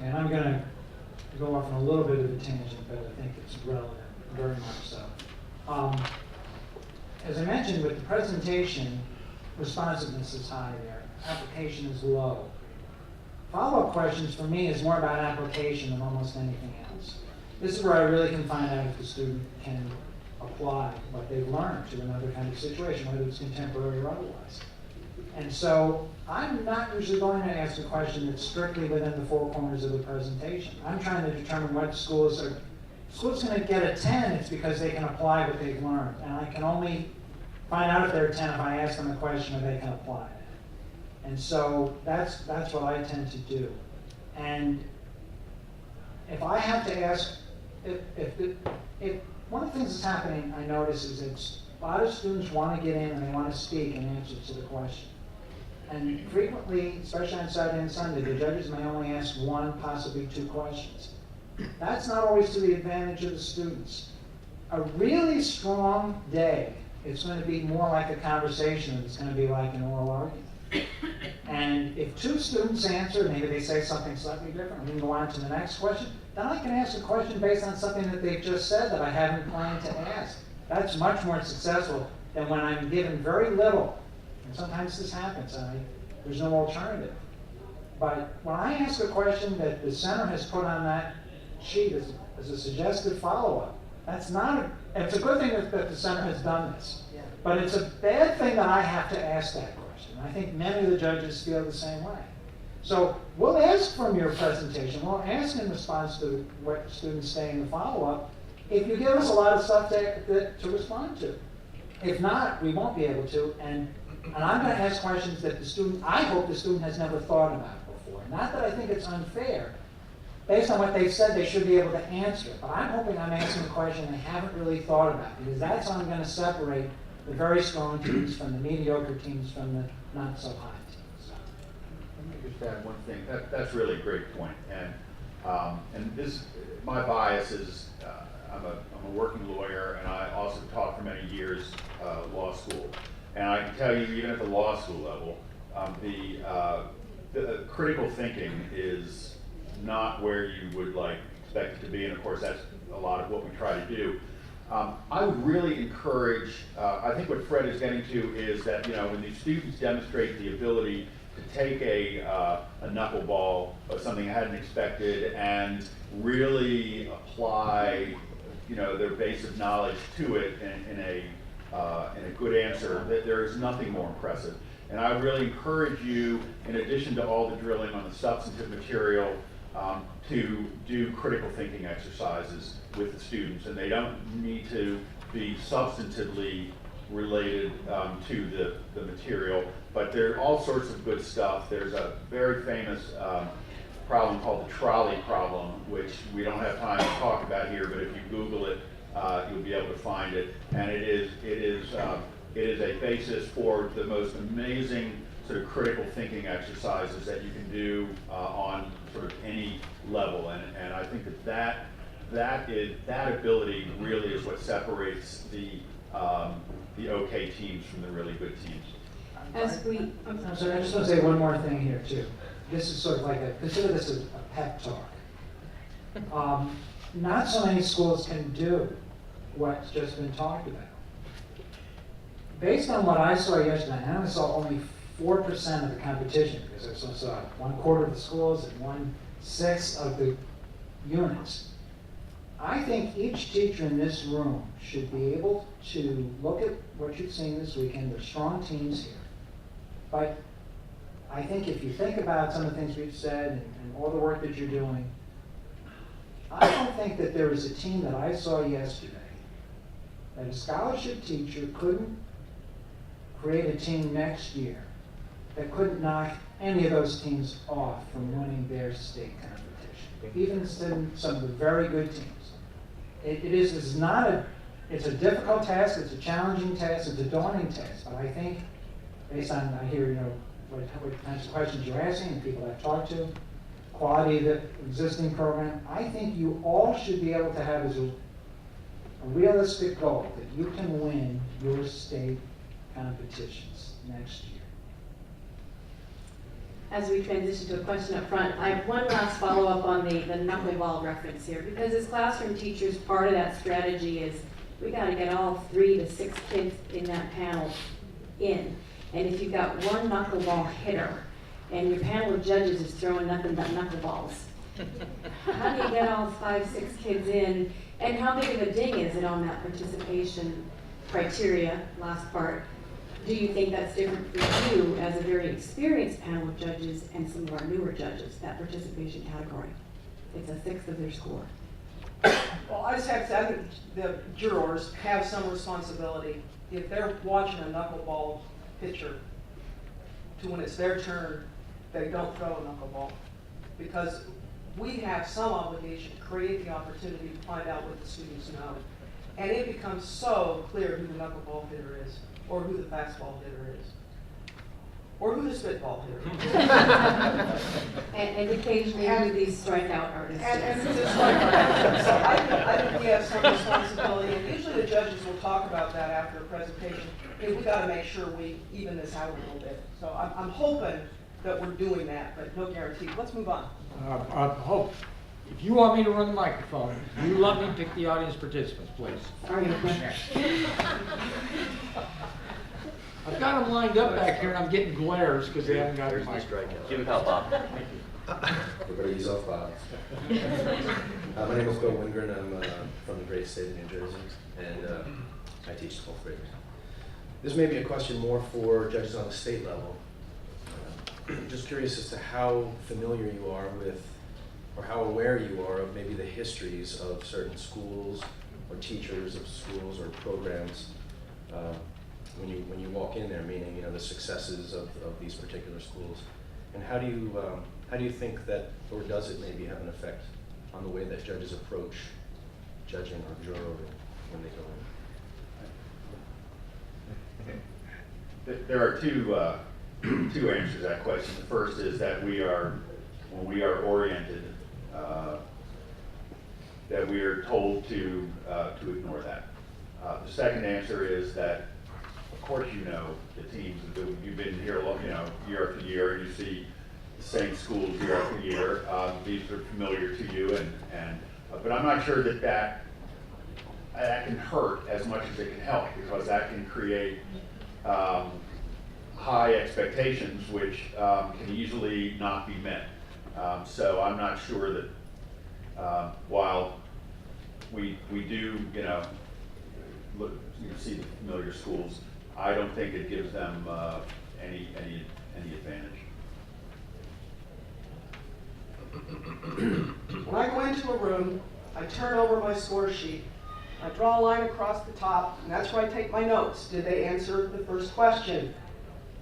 And I'm going to go off on a little bit of a tangent, but I think it's relevant, very much so. As I mentioned, with the presentation, responsiveness is high there. Application is low. Follow-up questions for me is more about application than almost anything else. This is where I really can find out if the student can apply what they've learned to another kind of situation, whether it's contemporary or otherwise. And so I'm not usually going to ask a question that's strictly within the four corners of the presentation. I'm trying to determine what schools are. Schools going to get a 10, it's because they can apply what they've learned. And I can only find out if they're a 10 if I ask them a question and they can apply it. And so that's what I tend to do. And if I have to ask, if one of the things that's happening, I notice, is that a lot of students want to get in and they want to speak in answer to the question. And frequently, especially on Saturday and Sunday, the judges may only ask one, possibly two questions. That's not always to the advantage of the students. A really strong day, it's going to be more like a conversation than it's going to be like an oral argument. And if two students answer, maybe they say something slightly different, we can go on to the next question, then I can ask a question based on something that they've just said that I haven't planned to ask. That's much more successful than when I'm given very little. And sometimes this happens, there's no alternative. But when I ask a question that the center has put on that sheet as a suggested follow-up, it's a good thing that the center has done this. But it's a bad thing that I have to ask that question. I think many of the judges feel the same way. So we'll ask from your presentation, we'll ask in response to what students say in the follow-up, if you give us a lot of stuff to respond to. If not, we won't be able to, and I'm going to ask questions that I hope the student has never thought about before. Not that I think it's unfair. Based on what they've said, they should be able to answer it. But I'm hoping I'm asking a question they haven't really thought about, because that's how I'm going to separate the very strong teams from the mediocre teams from the not so high teams. Let me just add one thing. That's really a great point. And this, my bias is, I'm a working lawyer, and I also taught for many years law school. And I can tell you, even at the law school level, the critical thinking is not where you would expect it to be, and of course that's a lot of what we try to do. I would really encourage, I think what Fred is getting to is that, when these students demonstrate the ability to take a knuckleball or something I hadn't expected and really apply, their base of knowledge to it in a good answer, that there is nothing more impressive. And I really encourage you, in addition to all the drilling on the substantive material, to do critical thinking exercises with the students. And they don't need to be substantively related to the material, but there are all sorts of good stuff. There's a very famous problem called the trolley problem, which we don't have time to talk about here, but if you Google it, you'll be able to find it. And it is a basis for the most amazing sort of critical thinking exercises that you can do on sort of any level. And I think that ability really is what separates the okay teams from the really good teams. I'm sorry, I just want to say one more thing here too. This is sort of consider this a pep talk. Not so many schools can do what's just been talked about. Based on what I saw yesterday, I only saw only 4% of the competition, because I saw 1/4 of the schools and 1/6 of the units. I think each teacher in this room should be able to look at what you've seen this weekend. There's strong teams here. But I think if you think about some of the things we've said and all the work that you're doing, I don't think that there is a team that I saw yesterday that a scholarship teacher couldn't create a team next year that couldn't knock any of those teams off from winning their state competition, even some of the very good teams. It's a difficult task, it's a challenging task, it's a daunting task, but I think, based on, I hear, what kinds of questions you're asking and people I've talked to, quality of the existing program, I think you all should be able to have as a realistic goal that you can win your state competitions next year. as we transition to a question up front, I have one last follow-up on the knuckleball reference here, because as classroom teachers, part of that strategy is we gotta get all 3 to 6 kids in that panel in. And if you've got one knuckleball hitter, and your panel of judges is throwing nothing but knuckleballs, how do you get all 5, 6 kids in? And how big of a ding is it on that participation criteria, last part? Do you think that's different for you as a very experienced panel of judges and some of our newer judges, that participation category? It's a 1/6 of their score. Well, I just have to say, I think the jurors have some responsibility. If they're watching a knuckleball pitcher, to when it's their turn, they don't throw a knuckleball. Because we have some obligation to create the opportunity to find out what the students know. And it becomes so clear who the knuckleball hitter is, or who the fastball hitter is, or who the spitball hitter is. And occasionally who these strikeout artists And is. just like that. So I think we have some responsibility, and usually the judges will talk about that after a presentation. Hey, we gotta make sure we even this out a little bit. So I'm hoping that we're doing that, but no guarantee. Let's move on. I hope, if you want me to run the microphone, you let me pick the audience participants, please. Sorry, I've got them lined up back here and I'm getting glares because they haven't got their microphone. Give him help, Bob. Everybody ease off Bob. My name is Bill Wingren. I'm from the great state of New Jersey, and I teach 12th graders. This may be a question more for judges on the state level. Just curious as to how familiar you are with, or how aware you are of maybe the histories of certain schools or teachers of schools or programs when you walk in there, meaning the successes of these particular schools, and how do you think that, or does it maybe have an effect on the way that judges approach judging or jury when they go in? There are two answers to that question. The first is that when we are oriented, that we are told to ignore that. The second answer is that, of course, the teams. You've been here, year after year, and you see the same schools year after year. These are familiar to you, but I'm not sure that can hurt as much as it can help, because that can create high expectations, which can easily not be met. So I'm not sure that while we do, see the familiar schools, I don't think it gives them any advantage. When I go into a room, I turn over my score sheet. I draw a line across the top, and that's where I take my notes. Did they answer the first question?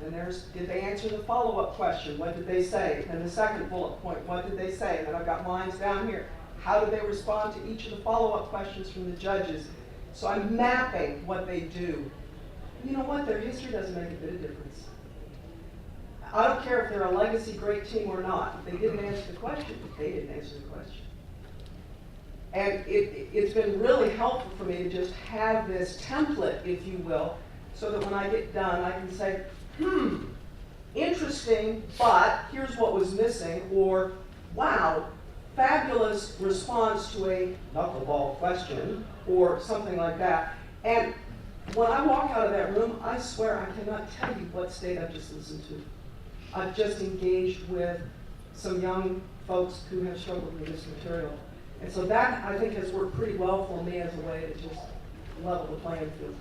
Then did they answer the follow-up question? What did they say? And the second bullet point, what did they say? And then I've got lines down here. How did they respond to each of the follow-up questions from the judges? So I'm mapping what they do. You know what? Their history doesn't make a bit of difference. I don't care if they're a legacy great team or not. If they didn't answer the question, they didn't answer the question. And it's been really helpful for me to just have this template, if you will, so that when I get done, I can say, interesting, but here's what was missing, or wow, fabulous response to a knuckleball question, or something like that. And when I walk out of that room, I swear I cannot tell you what state I've just listened to. I've just engaged with some young folks who have struggled with this material. And so that, I think, has worked pretty well for me as a way to just level the playing field.